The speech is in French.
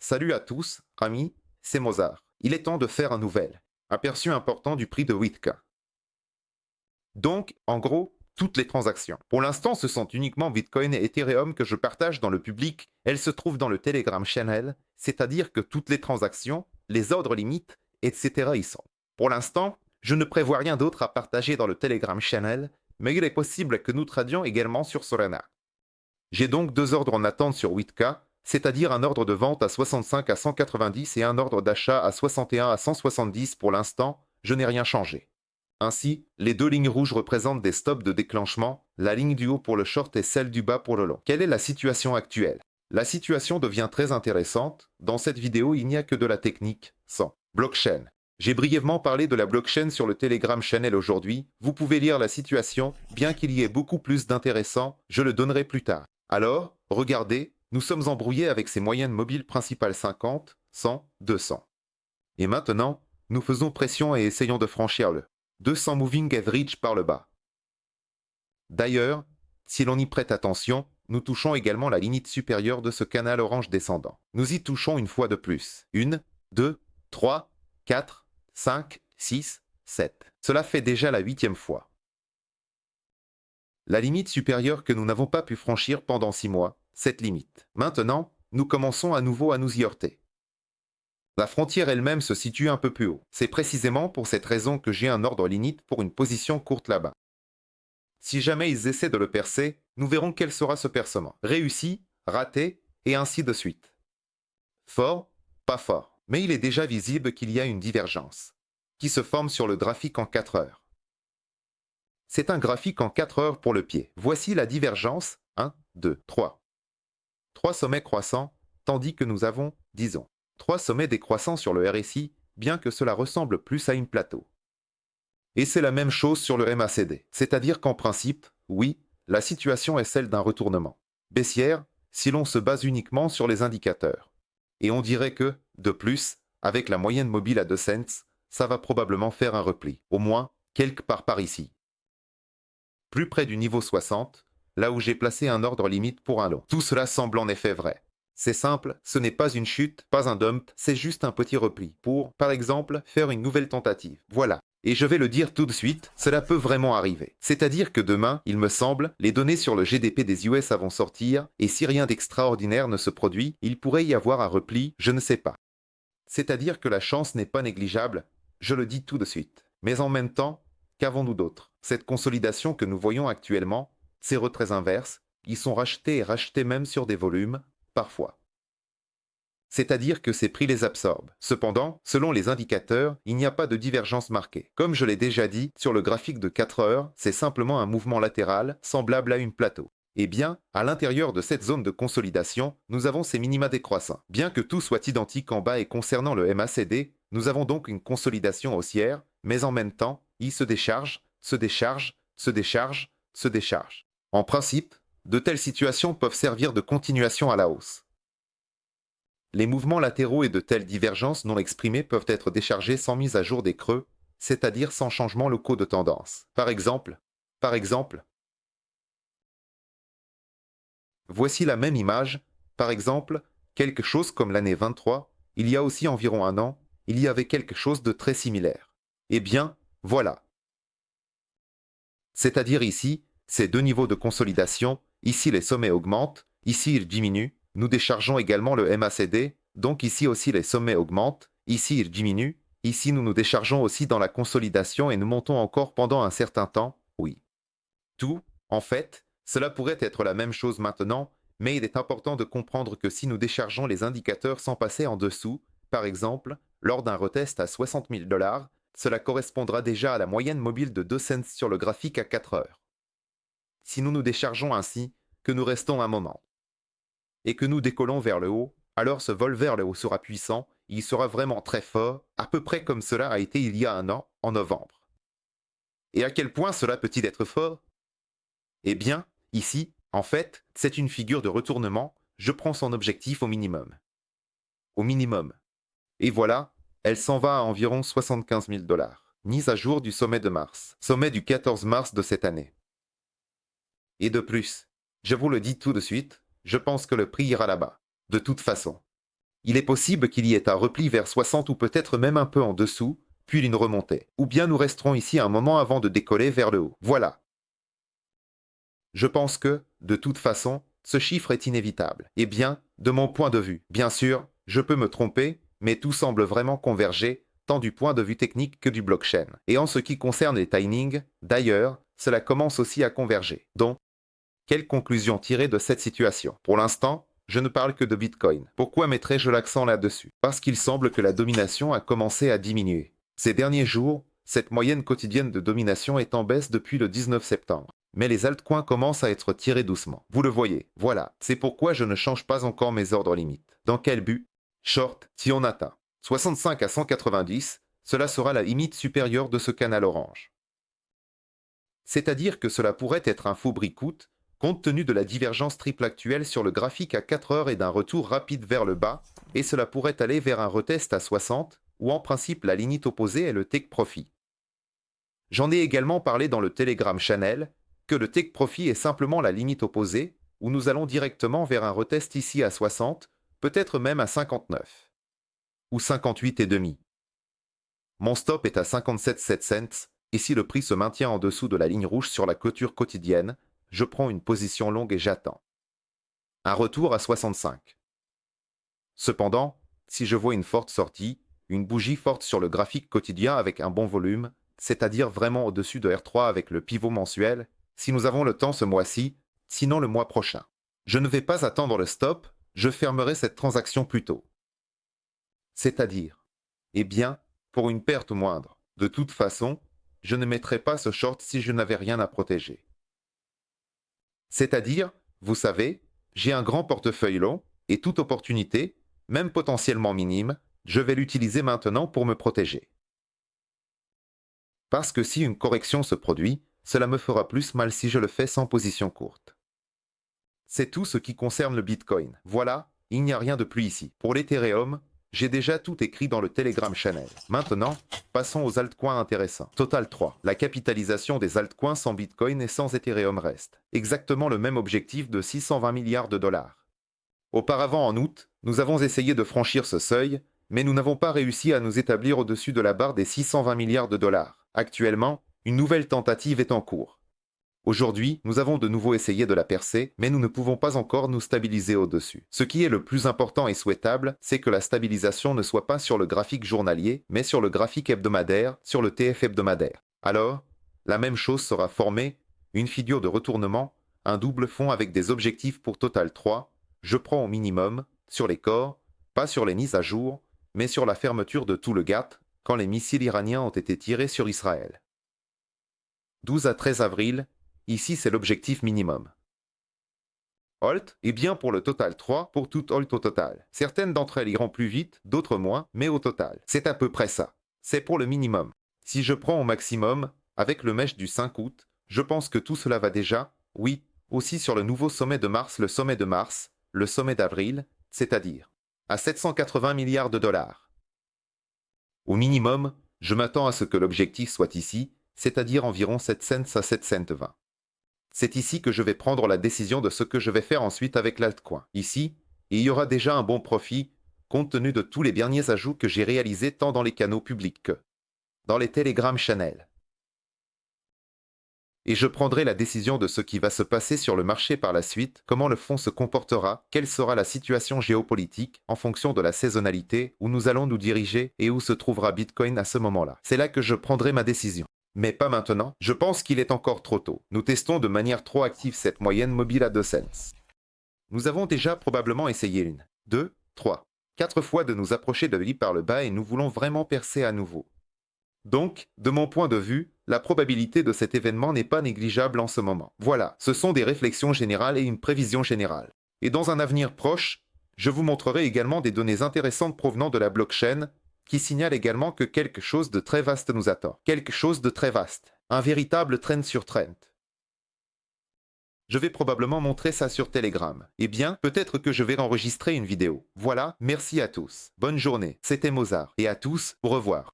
Salut à tous, amis, c'est Mozart. Il est temps de faire un nouvel aperçu important du prix de 8K. Donc, en gros, toutes les transactions. Pour l'instant, ce sont uniquement Bitcoin et Ethereum que je partage dans le public. Elles se trouvent dans le Telegram Channel, c'est-à-dire que toutes les transactions, les ordres limites, etc. y sont. Pour l'instant, je ne prévois rien d'autre à partager dans le Telegram Channel, mais il est possible que nous tradions également sur Solana. J'ai donc deux ordres en attente sur 8K, c'est-à-dire un ordre de vente à 65 à 190 et un ordre d'achat à 61 à 170 pour l'instant, je n'ai rien changé. Ainsi, les deux lignes rouges représentent des stops de déclenchement, la ligne du haut pour le short et celle du bas pour le long. Quelle est la situation actuelle? La situation devient très intéressante. Dans cette vidéo, il n'y a que de la technique, sans blockchain. J'ai brièvement parlé de la blockchain sur le Telegram Channel aujourd'hui. Vous pouvez lire la situation, bien qu'il y ait beaucoup plus d'intéressant, je le donnerai plus tard. Alors, regardez, nous sommes embrouillés avec ces moyennes mobiles principales 50, 100, 200. Et maintenant, nous faisons pression et essayons de franchir le 200 moving average par le bas. D'ailleurs, si l'on y prête attention, nous touchons également la limite supérieure de ce canal orange descendant. Nous y touchons une fois de plus. 1, 2, 3, 4, 5, 6, 7. Cela fait déjà la 8e fois. La limite supérieure que nous n'avons pas pu franchir pendant 6 mois, cette limite. Maintenant, nous commençons à nouveau à nous y heurter. La frontière elle-même se situe un peu plus haut. C'est précisément pour cette raison que j'ai un ordre limite pour une position courte là-bas. Si jamais ils essaient de le percer, nous verrons quel sera ce percement. Réussi, raté, et ainsi de suite. Fort, pas fort. Mais il est déjà visible qu'il y a une divergence, qui se forme sur le graphique en 4 heures. C'est un graphique en 4 heures pour le pied. Voici la divergence, 1, 2, 3. 3 sommets croissants, tandis que nous avons, disons, 3 sommets décroissants sur le RSI, bien que cela ressemble plus à une plateau. Et c'est la même chose sur le MACD, c'est-à-dire qu'en principe, oui, la situation est celle d'un retournement baissière si l'on se base uniquement sur les indicateurs. Et on dirait que, de plus, avec la moyenne mobile à 2 cents, ça va probablement faire un repli, au moins quelque part par ici. Plus près du niveau 60, là où j'ai placé un ordre limite pour un long. Tout cela semble en effet vrai. C'est simple, ce n'est pas une chute, pas un dump, c'est juste un petit repli pour, par exemple, faire une nouvelle tentative. Voilà. Et je vais le dire tout de suite, cela peut vraiment arriver. C'est-à-dire que demain, il me semble, les données sur le GDP des US vont sortir, et si rien d'extraordinaire ne se produit, il pourrait y avoir un repli, je ne sais pas. C'est-à-dire que la chance n'est pas négligeable, je le dis tout de suite. Mais en même temps, qu'avons-nous d'autre? Cette consolidation que nous voyons actuellement, ces retraits inverses, ils sont rachetés et rachetés même sur des volumes, parfois. C'est-à-dire que ces prix les absorbent. Cependant, selon les indicateurs, il n'y a pas de divergence marquée. Comme je l'ai déjà dit, sur le graphique de 4 heures, c'est simplement un mouvement latéral, semblable à une plateau. Eh bien, à l'intérieur de cette zone de consolidation, nous avons ces minima décroissants. Bien que tout soit identique en bas et concernant le MACD, nous avons donc une consolidation haussière, mais en même temps, il se décharge, se décharge, se décharge, se décharge. En principe, de telles situations peuvent servir de continuation à la hausse. Les mouvements latéraux et de telles divergences non exprimées peuvent être déchargés sans mise à jour des creux, c'est-à-dire sans changement locaux de tendance. Par exemple, voici la même image, par exemple, quelque chose comme l'année 23, il y a aussi environ un an, il y avait quelque chose de très similaire. Eh bien, voilà. C'est-à-dire ici, ces deux niveaux de consolidation, ici les sommets augmentent, ici ils diminuent, nous déchargeons également le MACD, donc ici aussi les sommets augmentent, ici ils diminuent, ici nous nous déchargeons aussi dans la consolidation et nous montons encore pendant un certain temps, oui. Tout, en fait, cela pourrait être la même chose maintenant, mais il est important de comprendre que si nous déchargeons les indicateurs sans passer en dessous, par exemple, lors d'un retest à 60 000 $, cela correspondra déjà à la moyenne mobile de 2 cents sur le graphique à 4 heures. Si nous nous déchargeons ainsi, que nous restons un moment, et que nous décollons vers le haut, alors ce vol vers le haut sera puissant, il sera vraiment très fort, à peu près comme cela a été il y a un an, en novembre. Et à quel point cela peut-il être fort? Eh bien, ici, en fait, c'est une figure de retournement, je prends son objectif au minimum. Au minimum. Et voilà, elle s'en va à environ 75 000 $. Mise à jour du sommet de mars. Sommet du 14 mars de cette année. Et de plus, je vous le dis tout de suite, je pense que le prix ira là-bas. De toute façon. Il est possible qu'il y ait un repli vers 60 ou peut-être même un peu en dessous, puis une remontée. Ou bien nous resterons ici un moment avant de décoller vers le haut. Voilà. Je pense que, de toute façon, ce chiffre est inévitable. Eh bien, de mon point de vue, bien sûr, je peux me tromper, mais tout semble vraiment converger, tant du point de vue technique que du blockchain. Et en ce qui concerne les timings, d'ailleurs, cela commence aussi à converger. Donc, quelle conclusion tirer de cette situation? Pour l'instant, je ne parle que de Bitcoin. Pourquoi mettrais-je l'accent là-dessus? Parce qu'il semble que la domination a commencé à diminuer. Ces derniers jours, cette moyenne quotidienne de domination est en baisse depuis le 19 septembre. Mais les altcoins commencent à être tirés doucement. Vous le voyez, voilà. C'est pourquoi je ne change pas encore mes ordres limites. Dans quel but? Short, si on atteint 65 à 190, cela sera la limite supérieure de ce canal orange. C'est-à-dire que cela pourrait être un faux breakout, compte tenu de la divergence triple actuelle sur le graphique à 4 heures et d'un retour rapide vers le bas, et cela pourrait aller vers un retest à 60, où en principe la limite opposée est le take profit. J'en ai également parlé dans le Telegram Channel, que le take profit est simplement la limite opposée, où nous allons directement vers un retest ici à 60, peut-être même à 59. Ou 58,5. Mon stop est à 57,7 cents, et si le prix se maintient en dessous de la ligne rouge sur la clôture quotidienne, je prends une position longue et j'attends. Un retour à 65. Cependant, si je vois une forte sortie, une bougie forte sur le graphique quotidien avec un bon volume, c'est-à-dire vraiment au-dessus de R3 avec le pivot mensuel, si nous avons le temps ce mois-ci, sinon le mois prochain. Je ne vais pas attendre le stop, je fermerai cette transaction plus tôt. C'est-à-dire, eh bien, pour une perte moindre. De toute façon, je ne mettrai pas ce short si je n'avais rien à protéger. C'est-à-dire, vous savez, j'ai un grand portefeuille long, et toute opportunité, même potentiellement minime, je vais l'utiliser maintenant pour me protéger. Parce que si une correction se produit, cela me fera plus mal si je le fais sans position courte. C'est tout ce qui concerne le Bitcoin. Voilà, il n'y a rien de plus ici. Pour l'Ethereum, j'ai déjà tout écrit dans le Telegram Channel. Maintenant, passons aux altcoins intéressants. Total 3. La capitalisation des altcoins sans Bitcoin et sans Ethereum reste. Exactement le même objectif de 620 milliards de dollars. Auparavant, en août, nous avons essayé de franchir ce seuil, mais nous n'avons pas réussi à nous établir au-dessus de la barre des 620 milliards de dollars. Actuellement, une nouvelle tentative est en cours. Aujourd'hui, nous avons de nouveau essayé de la percer, mais nous ne pouvons pas encore nous stabiliser au-dessus. Ce qui est le plus important et souhaitable, c'est que la stabilisation ne soit pas sur le graphique journalier, mais sur le graphique hebdomadaire, sur le TF hebdomadaire. Alors, la même chose sera formée, une figure de retournement, un double fond avec des objectifs pour total 3, je prends au minimum, sur les corps, pas sur les mises à jour, mais sur la fermeture de tout le GATT, quand les missiles iraniens ont été tirés sur Israël. 12 à 13 avril, ici c'est l'objectif minimum. Halt, et bien pour le total 3, pour tout halt au total. Certaines d'entre elles iront plus vite, d'autres moins, mais au total. C'est à peu près ça. C'est pour le minimum. Si je prends au maximum, avec le mesh du 5 août, je pense que tout cela va déjà, oui, aussi sur le nouveau sommet de mars, le sommet de mars, le sommet d'avril, c'est-à-dire à 780 milliards de dollars. Au minimum, je m'attends à ce que l'objectif soit ici, c'est-à-dire environ 7 cents à 7 cents 20. C'est ici que je vais prendre la décision de ce que je vais faire ensuite avec l'altcoin. Ici, il y aura déjà un bon profit, compte tenu de tous les derniers ajouts que j'ai réalisés tant dans les canaux publics que dans les Telegram Channel. Et je prendrai la décision de ce qui va se passer sur le marché par la suite, comment le fonds se comportera, quelle sera la situation géopolitique en fonction de la saisonnalité, où nous allons nous diriger et où se trouvera Bitcoin à ce moment-là. C'est là que je prendrai ma décision. Mais pas maintenant, je pense qu'il est encore trop tôt. Nous testons de manière trop active cette moyenne mobile à 2 cents. Nous avons déjà probablement essayé 1, 2, 3, 4 fois de nous approcher de lui par le bas et nous voulons vraiment percer à nouveau. Donc, de mon point de vue, la probabilité de cet événement n'est pas négligeable en ce moment. Voilà, ce sont des réflexions générales et une prévision générale. Et dans un avenir proche, je vous montrerai également des données intéressantes provenant de la blockchain qui signalent également que quelque chose de très vaste nous attend. Quelque chose de très vaste. Un véritable trend sur trend. Je vais probablement montrer ça sur Telegram. Eh bien, peut-être que je vais enregistrer une vidéo. Voilà, merci à tous. Bonne journée, c'était Mozart. Et à tous, au revoir.